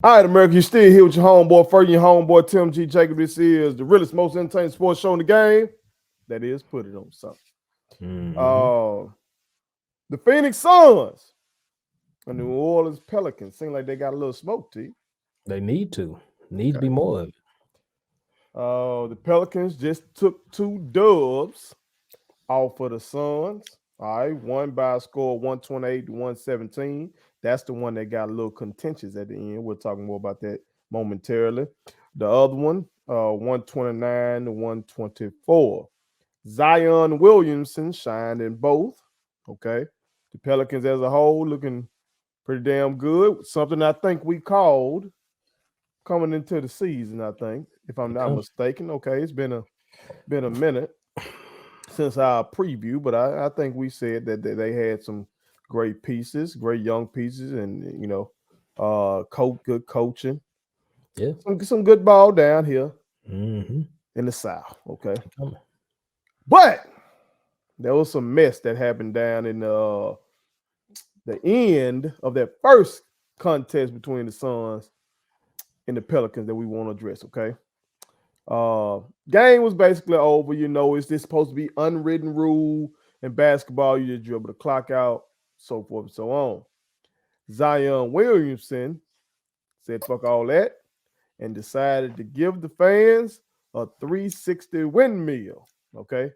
All right, America, you still here with your homeboy, Fergie, your homeboy, Tim G. Jacob. This is the realest, most entertaining sports show in the game. That is, put it on something. Mm-hmm. Uh, the Phoenix Suns and New Orleans Pelicans seem like they got a little smoke, T. They need to. Need to Okay. be more of it. The Pelicans just took 2 dubs off of the Suns. All right, one by a score of 128 to 117. That's the one that got a little contentious at the end. We'll talk more about that momentarily. The other one, 129 to 124. Zion Williamson shined in both. Okay. The Pelicans as a whole looking pretty damn good. Something I think we called coming into the season, I think, if I'm not Okay. mistaken. Okay, it's been a minute since our preview, but I think we said that they had some great pieces, great young pieces, and good coaching, Yeah. some good ball down here Mm-hmm. in the South. Okay, Come but there was some mess that happened down in the end of that first contest between the Suns and the Pelicans that we want to address. Okay. Game was basically over. Is this supposed to be unwritten rule in basketball? You just dribble the clock out, so forth and so on. Zion Williamson said, fuck all that, and decided to give the fans a 360 windmill, okay,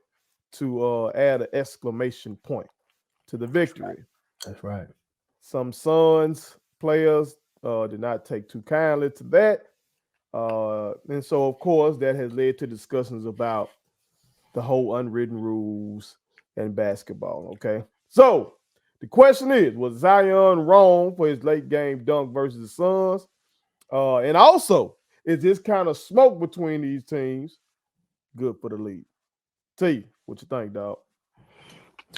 to add an exclamation point to the victory. That's right. Some Suns players did not take too kindly to that. And so, of course, that has led to discussions about the whole unwritten rules in basketball. Okay. So the question is, was Zion wrong for his late game dunk versus the Suns? And also, is this kind of smoke between these teams good for the league? T, what you think, dog?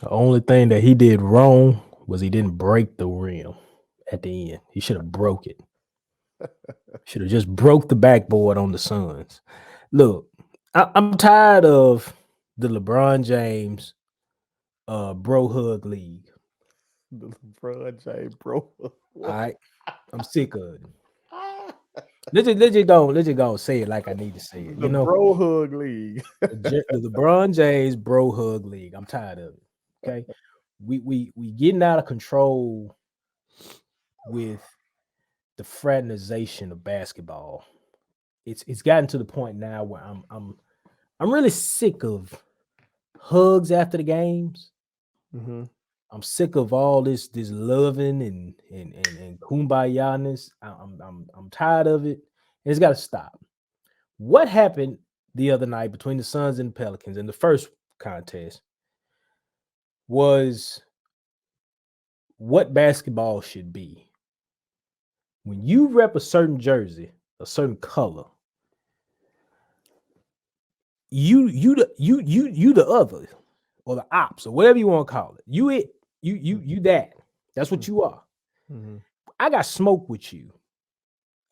The only thing that he did wrong was he didn't break the rim at the end. He should have broke it. Should have just broke the backboard on the Suns. Look, I'm tired of the LeBron James bro hug league. The LeBron James, bro. All What? right. I'm sick of it. Let's just go say it like I need to say it. The bro hug league. The LeBron James bro hug league. I'm tired of it. Okay. We getting out of control with the fraternization of basketball. It's gotten to the point now where I'm really sick of hugs after the games. Mm-hmm. I'm sick of all this loving and kumbayaness. I'm tired of it. And it's got to stop. What happened the other night between the Suns and the Pelicans in the first contest was what basketball should be. When you rep a certain jersey, a certain color, you the other or the ops or whatever you want to call it. You that. That's what you are. Mm-hmm. I got smoke with you.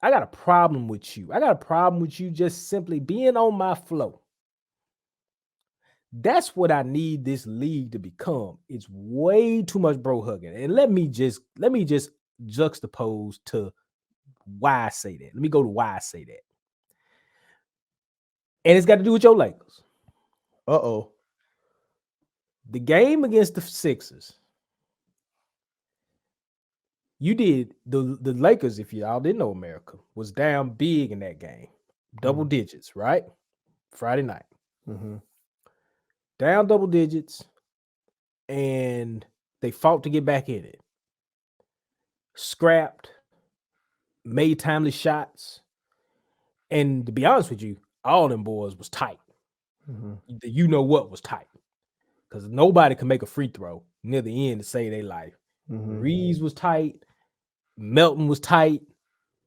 I got a problem with you. I got a problem with you just simply being on my flow. That's what I need this league to become. It's way too much bro hugging. And let me just juxtapose to why I say that. Let me go to why I say that. And it's got to do with your Lakers. Uh-oh. The game against the Sixers, you did the Lakers, if y'all didn't know America, was down big in that game. Double digits, right? Friday night. Mm-hmm. Down double digits, and they fought to get back in it. Scrapped, made timely shots, and to be honest with you, all them boys was tight. Mm-hmm. You know what was tight, because nobody can make a free throw near the end to save their life. Mm-hmm. Reeves was tight, Melton was tight,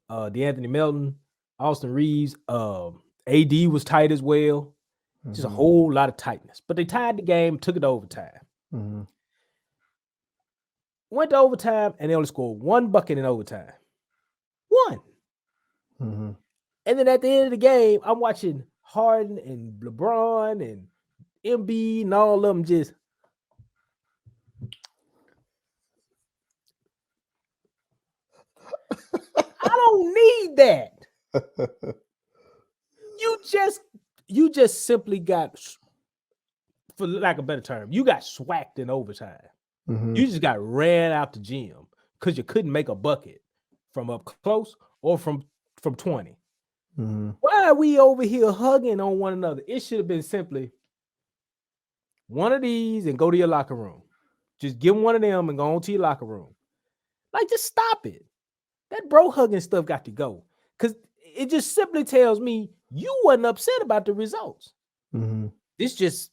DeAnthony Melton, Austin Reeves, AD was tight as well. Just a Mm-hmm. whole lot of tightness. But they tied the game, took it to overtime. Mm-hmm. Went to overtime, and they only scored one bucket in overtime. One. Mm-hmm. And then at the end of the game, I'm watching Harden and LeBron and Embiid and all of them just. I don't need that. You just you just simply got, for lack of a better term, you got swacked in overtime. Mhm, You just got ran out the gym because you couldn't make a bucket from up close or from 20. mhm. Why are we over here hugging on one another? It should have been simply one of these and go to your locker room. Just give one of them and go on to your locker room. Like, just stop it. That bro hugging stuff got to go. Because it just simply tells me you wasn't upset about the results. Mhm. This just,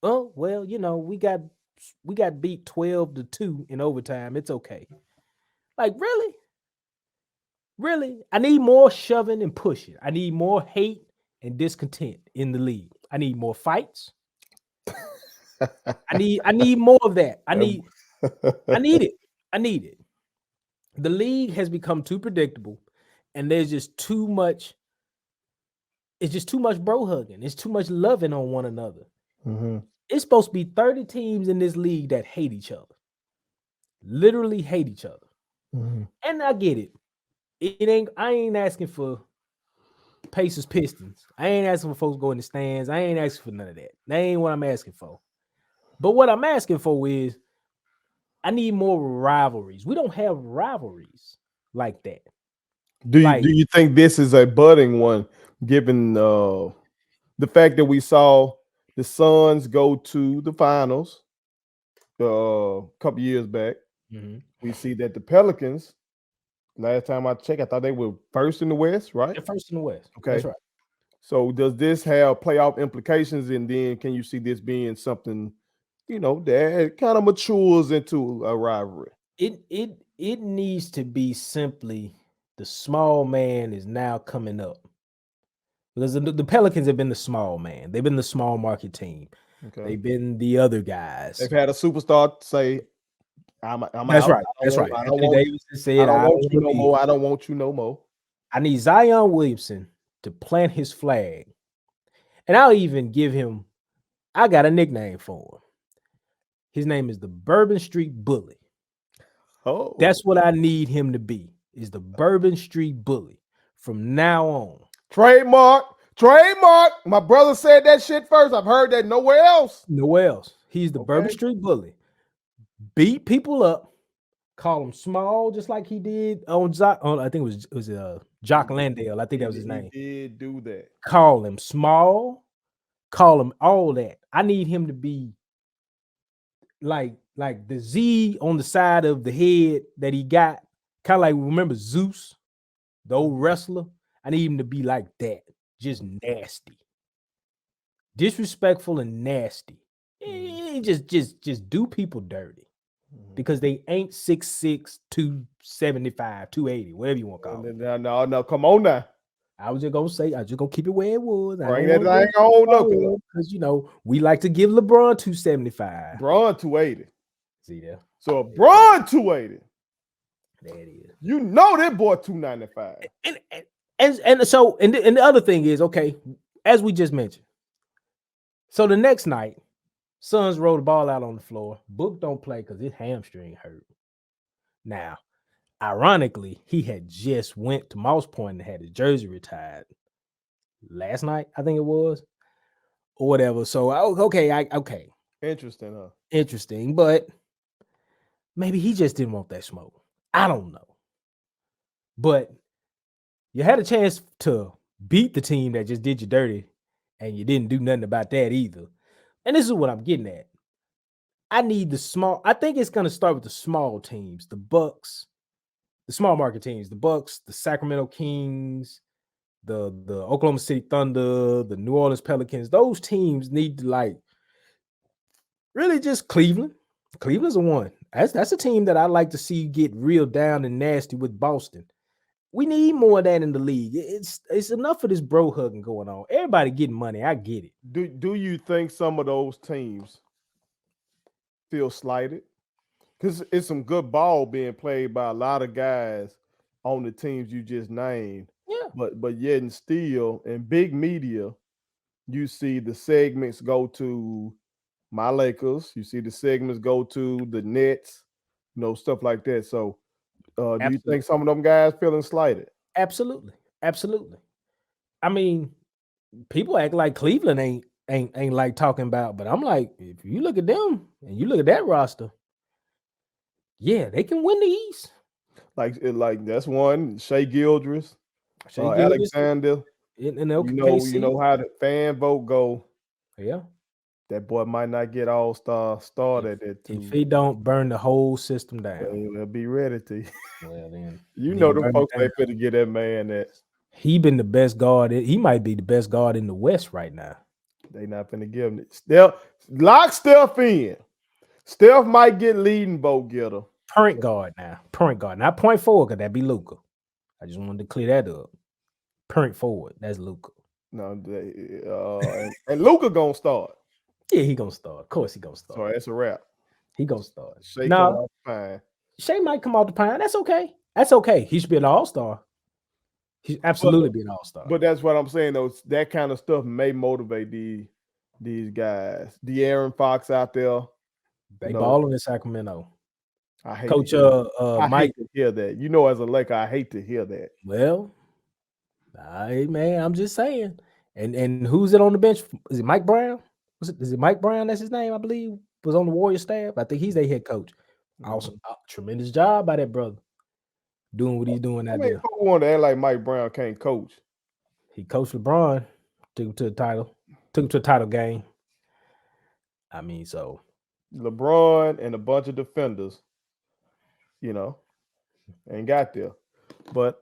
oh, well, we got beat 12-2 in overtime. It's okay. Like, really? Really? I need more shoving and pushing. I need more hate and discontent in the league. I need more fights. I need more of that. I need it. I need it. The league has become too predictable, and there's just too much. It's just too much bro hugging. It's too much loving on one another. Mhm, It's supposed to be 30 teams in this league that hate each other, literally hate each other. mhm. And I get it. It ain't. I ain't asking for Pacers Pistons. I ain't asking for folks going in the stands. I ain't asking for none of that. That ain't what I'm asking for. But what I'm asking for is I need more rivalries. We don't have rivalries like that. Do Like, you think this is a budding one, given the fact that we saw the Suns go to the finals a couple years back? mhm, We see that the Pelicans, last time I checked, I thought they were first in the West, right? they're first in the West. That's Okay. right. So does this have playoff implications? And then can you see this being something, that kind of matures into a rivalry? It needs to be simply the small man is now coming up because the Pelicans have been the small man. They've been the small market team. Okay. They've been the other guys. They've had a superstar say, I'm That's out. right. That's right. I don't Anthony want Davis has I said, don't "I don't want want you to no be more. here." I don't want you no more. I need Zion Williamson to plant his flag, and I'll even give him. I got a nickname for him. His name is the Bourbon Street Bully. Oh. That's what I need him to be. Is the Bourbon Street Bully from now on. Trademark. Trademark. My brother said that shit first. I've heard that nowhere else. Nowhere else. He's the Bourbon Okay. Street Bully. Beat people up, call them small, just like he did on I think it was He Jock did, Landale. I think that was his he name. did do that. Call him small, call him all that. I need him to be like the Z on the side of the head that he got, kind of like, remember Zeus, the old Mhm, wrestler. I need him to be like that, just nasty, disrespectful, and nasty. mhm, Just do people dirty mhm. because they ain't 6'6", 275, 280, whatever you want to call them. No, no, come on now. I was just gonna say, I was just gonna keep it where it was. I Bring don't that want to thing go on up. because we like to give LeBron 275. Braun 280. See there, So a there it is. Braun 280. There it is. You know that boy 295. And the other thing is, okay, as we just mentioned. So the next night, Suns roll the ball out on the floor. Book don't play because his hamstring hurt. Now, ironically, he had just went to Moss Point and had his jersey retired last night, I think it was, or whatever. So okay, Interesting, huh? interesting, but maybe he just didn't want that smoke. I don't know, but you had a chance to beat the team that just did you dirty, and you didn't do nothing about that either. And this is what I'm getting at. I need the small. I think it's going to start with the small teams, the Bucks, the small market teams, the Bucks, the Sacramento Kings, the Oklahoma City Thunder, the New Orleans Pelicans. Those teams need to really just Cleveland. Cleveland's a one. That's a team that I like to see get real down and nasty with Boston. We need more of that in the league. It's enough of this bro hugging going on. Everybody getting money. I get it. Do you think some of those teams feel slighted? Because it's some good ball being played by a lot of guys on the teams you just named. Yeah. But yet and still in big media, you see the segments go to my Lakers, you see the segments go to the Nets, stuff like that. So Do you Absolutely. think some of them guys feeling slighted? Absolutely. Absolutely. I mean, people act like Cleveland ain't like talking about, but I'm like, if you look at them and you look at that roster, yeah, they can win the East. Like that's one. Shea Gildress, Shea Gilgis Alexander. in You OKC. know how the fan vote go. Yeah. That boy might not get all star If started at if two. he don't burn the whole system down, Well, be ready to. well then You need know to them burn it folks down. ain't finna get that man that. He been the best guard. He might be the best guard in the West right now. They not finna give him it. Steph, lock Steph in. Steph might get leading vote getter. Point guard now. Point guard. Not point forward, because that'd be Luca. I just wanted to clear that up. Point forward. That's Luca. No, and Luca gonna start. Yeah, he gonna start. Of course he gonna So start. that's a wrap. He gonna start. Shea come Now, off fine. Shea might come out the pine. That's okay. That's okay. He should be an all-star. He should But absolutely be an all-star. but that's what I'm saying though. That kind of stuff may motivate these guys. De'Aaron Fox out there. They You know, balling in Sacramento. I hate Coach to hear, I Mike. hate to hear that. You know, as a Laker, I hate to hear that. Well, I man, I'm just saying. And who's it on the bench? Is it Mike Brown? Is it Mike Brown? That's his name, I believe. Was on the Warrior staff. I think he's their head coach. Awesome, tremendous job by that brother, doing what he's doing I out mean, there. people want to act like Mike Brown can't coach. He coached LeBron, took him to the title, took him to a title game. I mean, so LeBron and a bunch of defenders, you know, ain't got there. But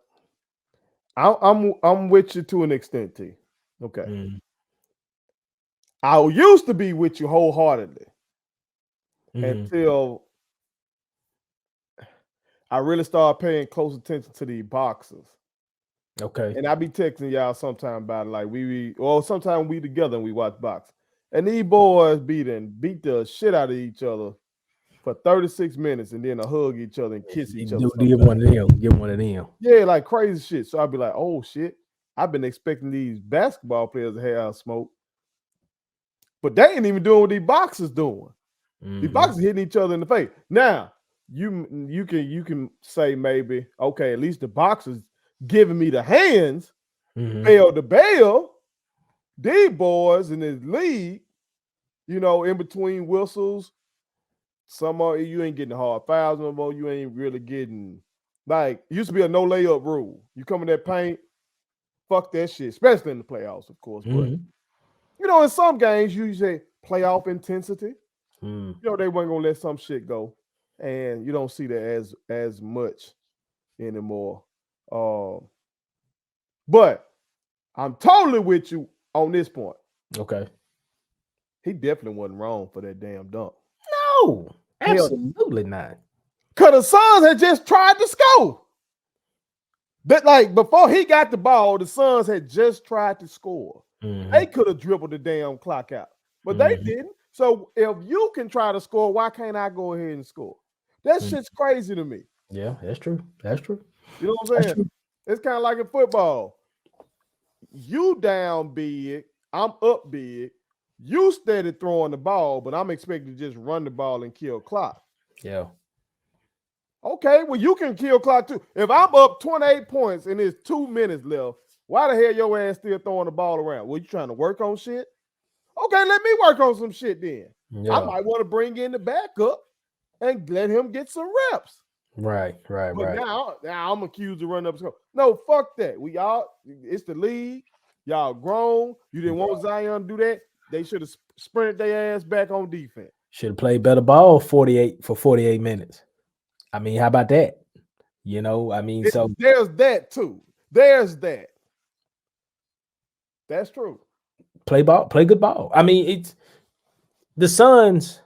I'm with you to an extent, T. Okay. mm, I used to be with you wholeheartedly mhm. until I really started paying close attention to these boxers. Okay. And I be texting y'all sometime about it. Like sometimes we together and we watch boxing. And these boys beat the shit out of each other for 36 minutes and then hug each other and kiss each other Give sometimes. one of them. Give one of them. Yeah, like crazy shit. So I'd be like, oh shit. I've been expecting these basketball players to have smoke. But they ain't even doing what these boxers doing. These Mhm. boxers hitting each other in the face. Now, you can say maybe, okay, at least the boxers giving me the hands, Mhm. bell to bell. These boys in this league, you know, in between whistles, some of you ain't getting hard fouls no more. You ain't really getting like used to be a no layup rule. You come in that paint, fuck that shit, especially in the playoffs, of course. But Mhm. you know, in some games, you say playoff intensity. Mm. You know, they weren't gonna let some shit go, and you don't see that as much anymore. But I'm totally with you on this point. Okay. He definitely wasn't wrong for that damn dunk. No, Hell, absolutely not. because the Suns had just tried to score. But like before he got the ball, the Suns had just tried to score. Mhm. They could have dribbled the damn clock out, but they Mhm. didn't. So if you can try to score, why can't I go ahead and score? That Mm. shit's crazy to me. Yeah, that's true. That's true. You know what I'm That's saying? true. It's kind of like in football. You down big, I'm up big. You steady throwing the ball, but I'm expected to just run the ball and kill clock. Yeah. Okay, well, you can kill clock too. If I'm up 28 points and there's 2 minutes left, why the hell your ass still throwing the ball around? Well, you trying to work on shit? Okay, let me work on some shit then. I Yeah. might want to bring in the backup and let him get some reps. Right. Right. But Right. now I'm accused of running up score. No, fuck that. It's the league. Y'all grown. You didn't want Zion to do that. They should have sprinted their ass back on defense. Should have played better ball 48 minutes. I mean, how about that? You know, I mean, so There's that too. There's that. That's true. play good ball. I mean, it's the Suns,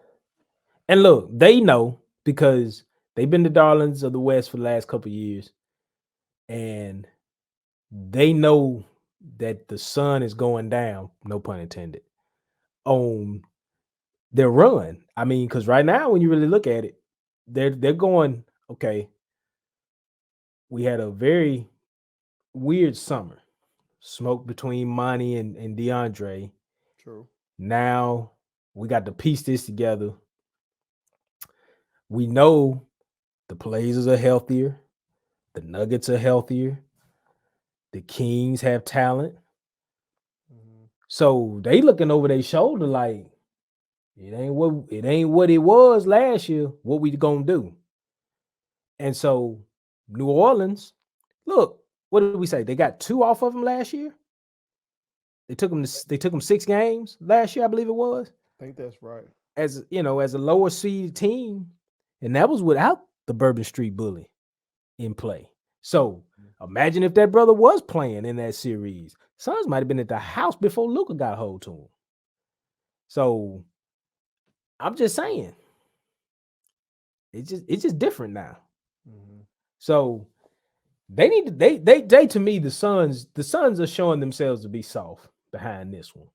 and look, they know because they've been the darlings of the West for the last couple of years, and they know that the sun is going down, no pun intended, on their run. I mean, because right now, when you really look at it, they're going, okay, we had a very weird summer. Smoke between Monty and DeAndre. True. Now we got to piece this together. We know the Blazers are healthier. The Nuggets are healthier. The Kings have talent. Mhm. So they looking over their shoulder like it ain't what it was last year. What we gonna do? And so New Orleans, look, what did we say? They got two off of them last year. They took them 6 games last year, I believe it was, I think that's right. as a lower seed team, and that was without the Bourbon Street Bully in play. So imagine if that brother was playing in that series. Suns might have been at the house before Luca got hold to him. So I'm just saying, it's just different now. Mhm. So they need to they to me the Suns are showing themselves to be soft behind this one.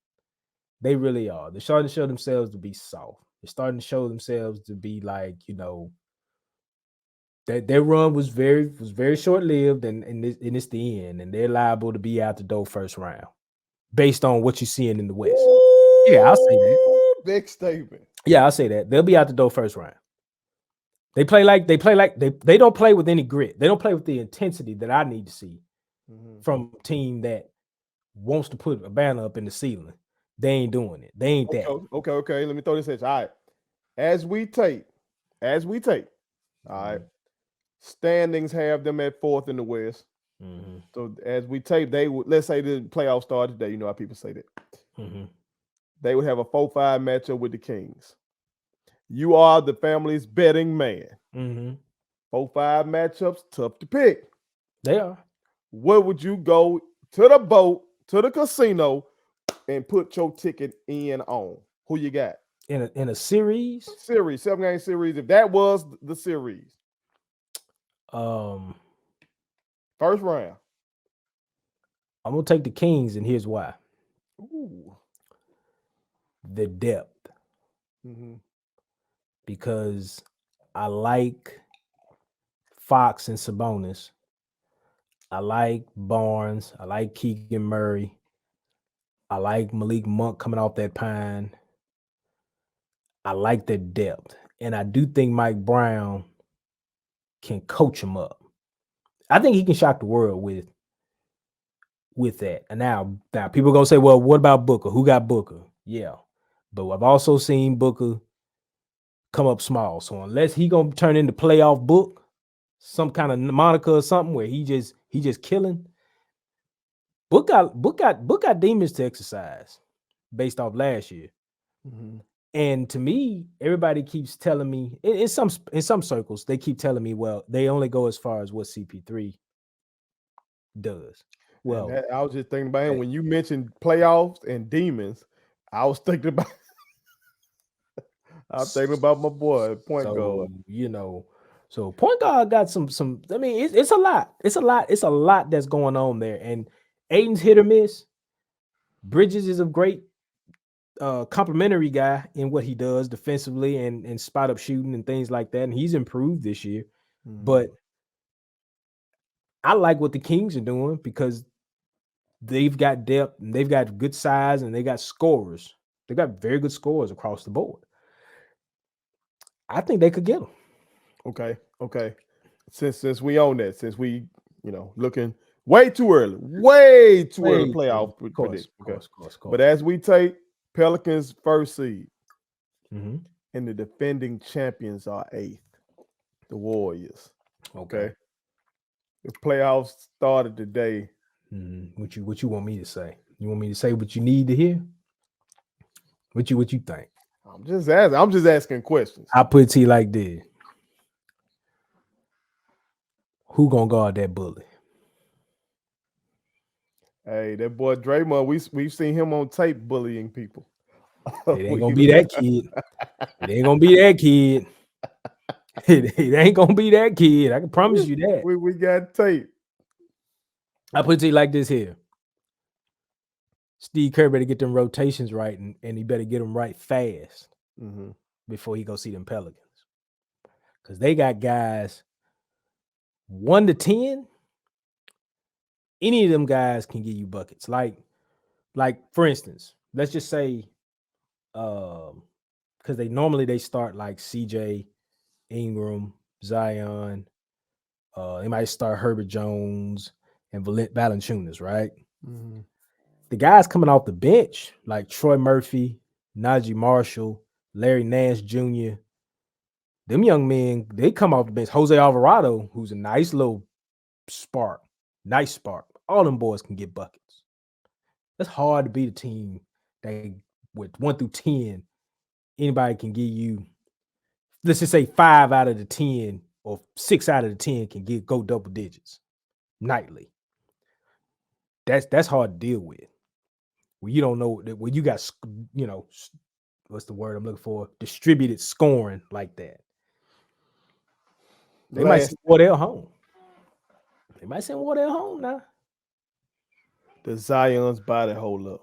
They really are. They're starting to show themselves to be soft. They're starting to show themselves to be like, that their run was very short lived, and it's the end, and they're liable to be out the door first round based on what you're seeing in the West. Yeah, I'll say that. Ooh, big statement. Yeah, I'll say that. They'll be out the door first round. They don't play with any grit. They don't play with the intensity that I need to see Mhm. from a team that wants to put a banner up in the ceiling. They ain't doing it. They ain't that. Okay. Let me throw this at you. All right. As we tape, as we tape, all right. Standings have them at fourth in the West. Mm-hmm. So as we tape, they would, let's say the playoffs started today. You know how people say that. Mm-hmm. They would have a 4-5 matchup with the Kings. You are the family's betting man. Mm-hmm. 4-5 matchups, tough to pick. They are Where would you go to the boat, to the casino, and put your ticket in on? Who you got? in a series. Series, 7-game series. If that was the series, Um, first round. I'm gonna take the Kings, and here's why: Ooh. the depth. Mm-hmm. Because I like Fox and Sabonis. I like Barnes. I like Keegan Murray. I like Malik Monk coming off that pine. I like their depth, and I do think Mike Brown can coach him up. I think he can shock the world with that. And now people are gonna say, well, what about Booker? Who got Booker? Yeah. But I've also seen Booker come up small. So unless he gonna turn into playoff book, some kind of moniker or something where he just killing, Book got demons to exercise based off last year. Mm-hmm. And to me, everybody keeps telling me in some circles, they keep telling me, well, they only go as far as what CP3 does. And Well, I was just thinking about him that- when you mentioned playoffs and demons. I was thinking about I was thinking about my boy, point so guard. so point guard got some. I mean, it's a lot. It's a lot that's going on there. And Aiden's hit or miss. Bridges is a great complimentary guy in what he does defensively and spot up shooting and things like that. And he's improved this year. Mm-hmm. But I like what the Kings are doing because they've got depth and they've got good size and they got scorers. They got very good scorers across the board. I think they could get them. Okay. Since we own that, since we looking way too early Way too early. playoff Of course, predict. of Okay, course, of course, of but course. as we take Pelicans first seed Mm-hmm. and the defending champions are eighth, the Warriors. Okay. Okay, the playoffs started today. What you want me to say? You want me to say what you need to hear? What you think? I'm just asking questions. I put it to you like this: who gonna guard that bully? Hey, that boy Draymond, we've seen him on tape bullying people. It ain't gonna be that kid. It ain't gonna be that kid. It ain't gonna be that kid. I can promise you that. we got tape. I put it to you like this here: Steve Kerr better get them rotations right, and he better get them right fast Mm-hmm. before he go see them Pelicans, because they got guys 1 to 10. Any of them guys can give you buckets. Like for instance, let's just say, because they start like CJ, Ingram, Zion, They might start Herbert Jones and Valanciunas, right? Mm-hmm. The guys coming off the bench, like Troy Murphy, Najee Marshall, Larry Nance Jr., them young men, they come off the bench. Jose Alvarado, who's a nice little spark, nice spark. All them boys can get buckets. It's hard to beat a team that with 1 through 10, anybody can give you, let's just say 5 out of the 10 or 6 out of the 10 can go double digits nightly. That's hard to deal with. When you don't know that when you got, what's the word I'm looking for? Distributed scoring like that. They might Last, send Wardell home. They might send Wardell home now. the Zion's body hold up.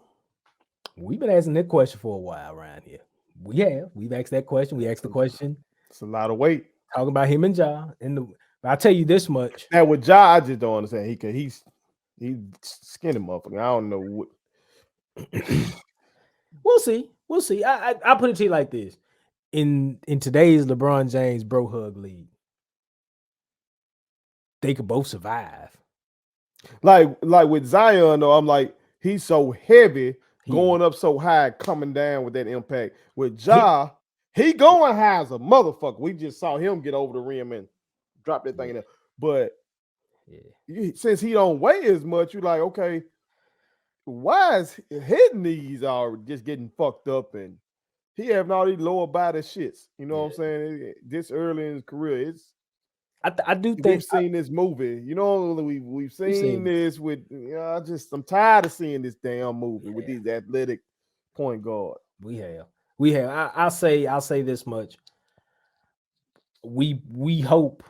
We've been asking that question for a while around here. We have. We've asked that question. We asked the question It's a lot of weight. talking about him and Ja. But I'll tell you this much. Now with Ja, I just don't understand. He's skinny motherfucker. I don't know what. We'll see. We'll see. I put it to you like this. In today's LeBron James bro hug league, they could both survive. Like with Zion though, I'm like he's so heavy, He- going up so high, coming down with that impact. With Ja, he going high as a motherfucker. We just saw him get over the rim and drop that thing in there. But Yeah. since he don't weigh as much, you're like, okay, why is his knees are just getting fucked up and he having all these lower body shits? You know what I'm saying? This early in his career, it's I do think we've seen this movie. You know, we've seen this with. I'm tired of seeing this damn movie with these athletic point guard. we have. I'll say this much. We hope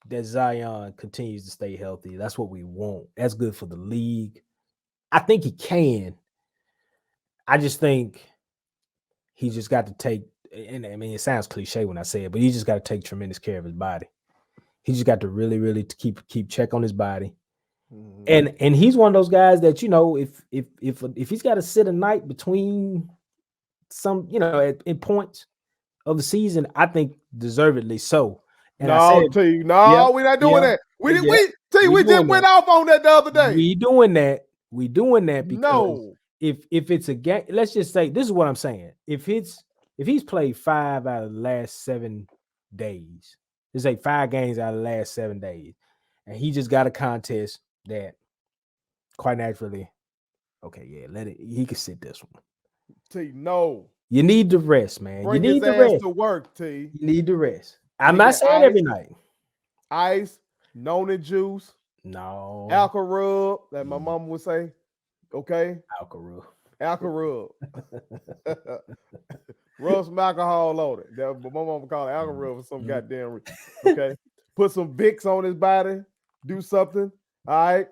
that Zion continues to stay healthy. That's what we want. That's good for the league. I think he can. I just think he just got to take, and I mean, it sounds cliche when I say it, but he just got to take tremendous care of his body. He just got to really, really keep check on his body. Mm-hmm. And he's one of those guys that, if he's got to sit a night between some, in points of the season, I think deservedly so. And No, T, no, we're not doing that. We just went off on that the other day. We doing that. Because No. if it's a game, let's just say this is what I'm saying. If he's played 5 out of the last 7 days, let's say 5 games out of the last 7 days, and he just got a contest that quite naturally, he can sit this one. T, no. You need to rest, man. Bring you need his to ass rest. to work, T. You need to rest. I'm not saying every night. Ice, Nona juice, no alcohol rub, that my mama would say. Okay? Alcohol rub. Rub some alcohol on it. That, but my mama call it alcohol rub for some goddamn reason. Okay? Put some Vicks on his body. Do something. All right?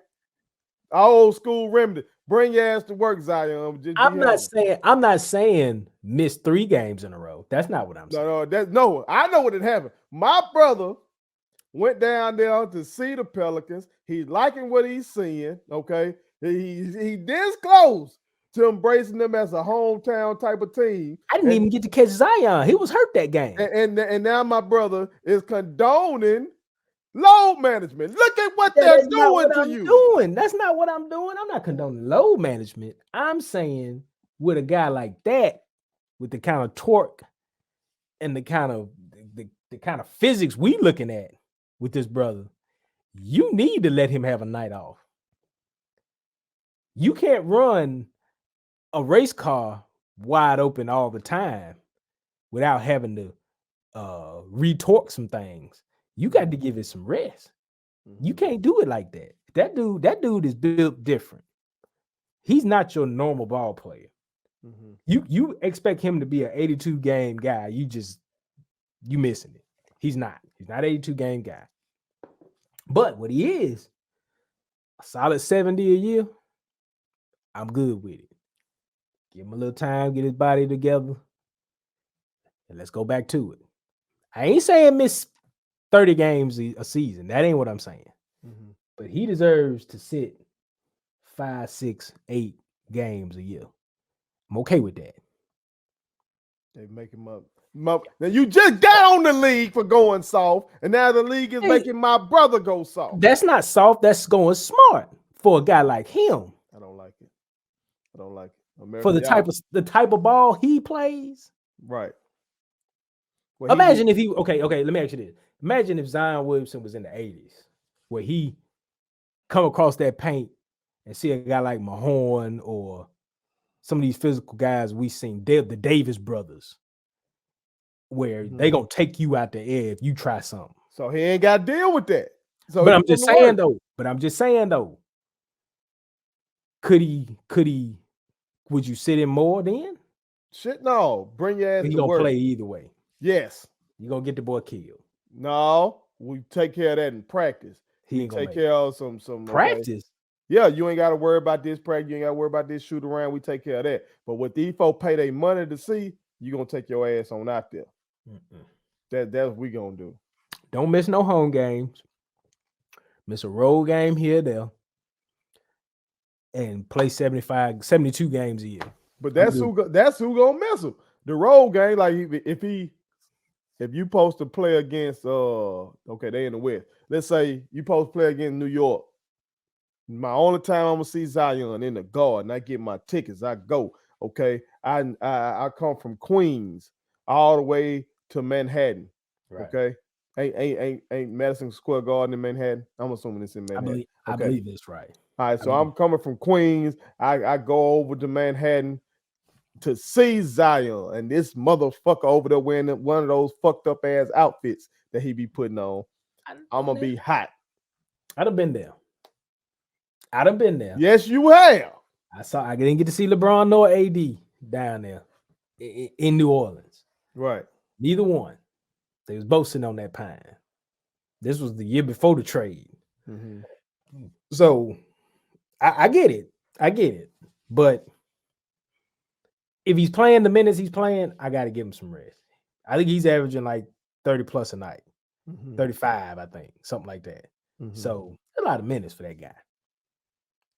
Our old school remedy. Bring your ass to work, Zion. I'm not saying miss 3 games in a row. That's not what I'm saying. No, I know what had happened. My brother went down there to see the Pelicans. He's liking what he's seeing. Okay. He this close to embracing them as a hometown type of team. I didn't even get to catch Zion. He was hurt that game. And now my brother is condoning load management. Look at what they're doing to you. That's not what I'm doing. I'm not condoning load management. I'm saying with a guy like that, with the kind of torque and the kind of physics we looking at with this brother, you need to let him have a night off. You can't run a race car wide open all the time without having to retorque some things. You got to give it some rest. You can't do it like that. That dude is built different. He's not your normal ball player. You expect him to be an 82 game guy. You missing it. He's not. He's not an 82 game guy. But what he is, a solid 70 a year, I'm good with it. Give him a little time, get his body together, and let's go back to it. I ain't saying miss 30 games a season. That ain't what I'm saying. But he deserves to sit 5, 6, 8 games a year. I'm okay with that. They make him up. Now you just got on the league for going soft, and now the league is making my brother go soft. That's not soft. That's going smart for a guy like him. I don't like it. I don't like it. America, For the type of ball he plays. right. Well, Imagine if he okay. Let me ask you this. Imagine if Zion Williamson was in the 80s, where he come across that paint and see a guy like Mahorn or some of these physical guys we seen, the Davis brothers, where they gonna take you out the air if you try something. So he ain't got to deal with that. So but I'm just saying though. Could he? Would you sit him more then? Shit, no. Bring your ass He to gonna work. play either way. Yes. You gonna get the boy killed. No, we take care of that in practice. He ain't gonna take care of some practice. Okay. Yeah, you ain't got to worry about this practice. You ain't got to worry about this shoot around. We take care of that. But what these folks pay their money to see, you gonna take your ass on out there. That's what we gonna do. Don't miss no home games. Miss a road game here, there, and play 72 games a year. But that's who gonna mess him. The road game, like if you post to play against okay, they in the West. Let's say you post to play against New York. My only time I'm gonna see Zion in the Garden, I get my tickets, I go. Okay, I come from Queens all the way to Manhattan. Right. Okay, ain't Madison Square Garden in Manhattan? I'm assuming it's in Manhattan. I believe that's right. All right, so I'm coming from Queens. I go over to Manhattan to see Zion, and this motherfucker over there wearing one of those fucked up ass outfits that he be putting on. I'm gonna be hot. I'd have been there. Yes, you have. I didn't get to see LeBron nor AD down there in New Orleans. Right. Neither one. They was both sitting on that pine. This was the year before the trade. Mm-hmm. So I get it. But if he's playing the minutes he's playing, I got to give him some rest. I think he's averaging like 30 plus a night. 35, I think, something like that. So a lot of minutes for that guy.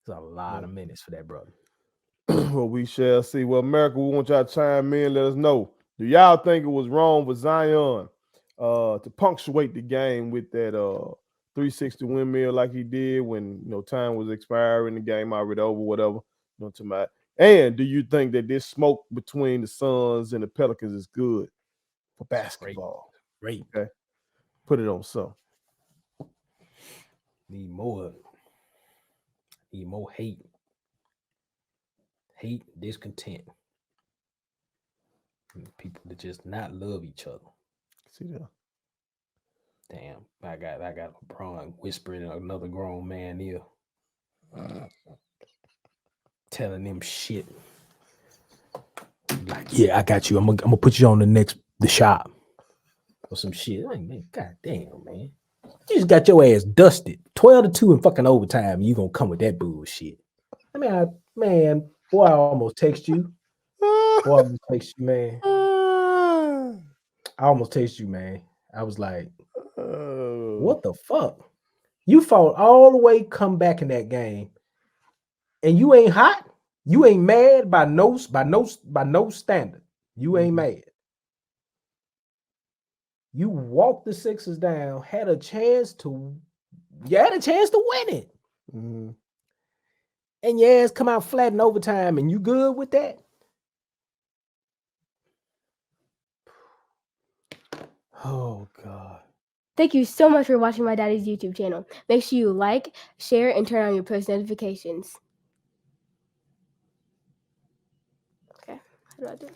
It's a lot of minutes for that brother. Well, we shall see. Well, America, we want y'all to chime in. Let us know. Do y'all think it was wrong for Zion to punctuate the game with that 360 windmill like he did when time was expiring, the game already over, whatever? And do you think that this smoke between the Suns and the Pelicans is good for basketball? Great. Okay. Put it on some. Need more hate. Hate, discontent. People that just not love each other. See that? Damn, I got LeBron whispering in another grown man ear. Telling them shit. Like, yeah, I got you. I'm gonna put you on the shop. Or some shit. Like, man, goddamn, man. You just got your ass dusted. 12-2 in fucking overtime. You gonna come with that bullshit. I mean, boy, I almost text you. I almost text you, man. I was like, what the fuck? You fought all the way, come back in that game, and you ain't hot. You ain't mad by no standard. You ain't mad. You walked the Sixers down, had a chance to win it. Mm-hmm. And your ass come out flat in overtime, and you good with that? Oh, God. Thank you so much for watching my daddy's YouTube channel. Make sure you like, share, and turn on your post notifications. Okay, how do I do it?